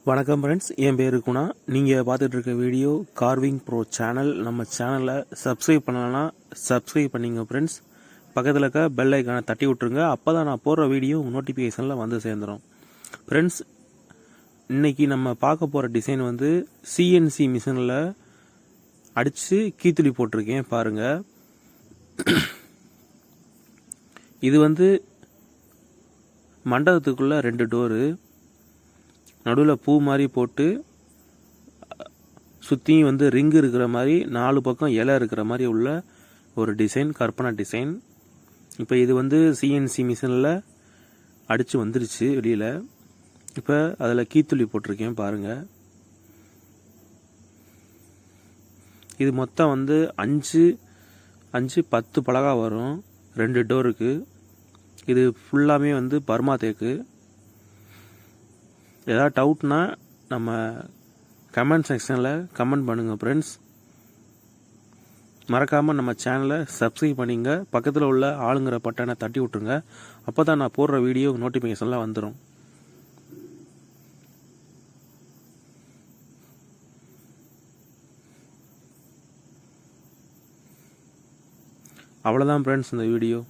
வணக்கம் ஃப்ரெண்ட்ஸ், என் பேர் குணா. நீங்கள் பார்த்துட்டு இருக்க வீடியோ கார்விங் ப்ரோ சேனல். நம்ம சேனலை சப்ஸ்கிரைப் பண்ணலன்னா சப்ஸ்கிரைப் பண்ணிங்க ஃப்ரெண்ட்ஸ். பக்கத்தில் இருக்க பெல் ஐக்கானை தட்டி விட்ருங்க. அப்போ தான் நான் போடுற வீடியோ நோட்டிஃபிகேஷனில் வந்து சேர்ந்துடும். ஃப்ரெண்ட்ஸ், இன்றைக்கி நம்ம பார்க்க போகிற டிசைன் வந்து சிஎன்சி மிஷினில் அடித்து கீத்துளி போட்டிருக்கேன் பாருங்கள். இது வந்து மண்டபத்துக்குள்ளே 2 டோரு, நடுவில் பூ மாதிரி போட்டு சுற்றியும் வந்து ரிங்கு இருக்கிற மாதிரி 4 பக்கம் இலை இருக்கிற மாதிரி உள்ள ஒரு டிசைன், கற்பனை டிசைன். இப்போ இது வந்து சிஎன்சி மிஷினில் அடித்து வந்துருச்சு வெளியில். இப்போ அதில் கீத்துளி போட்டிருக்கேன் பாருங்கள். இது மொத்தம் வந்து 5-10 பலகா வரும் 2 டோருக்கு. இது ஃபுல்லாமே வந்து பர்மா தேக்கு. ஏதாவது டவுட்னா நம்ம கமெண்ட் செக்ஷனில் கமெண்ட் பண்ணுங்கள் ஃப்ரெண்ட்ஸ். மறக்காமல் நம்ம சேனலை சப்ஸ்கிரைப் பண்ணிங்க. பக்கத்தில் உள்ள ஆளுங்கிற பட்டனை தட்டி விட்ருங்க. அப்போ தான் நான் போடுற வீடியோ நோட்டிஃபிகேஷனில் வந்துடும். அவ்வளோதான் ஃப்ரெண்ட்ஸ் இந்த வீடியோ.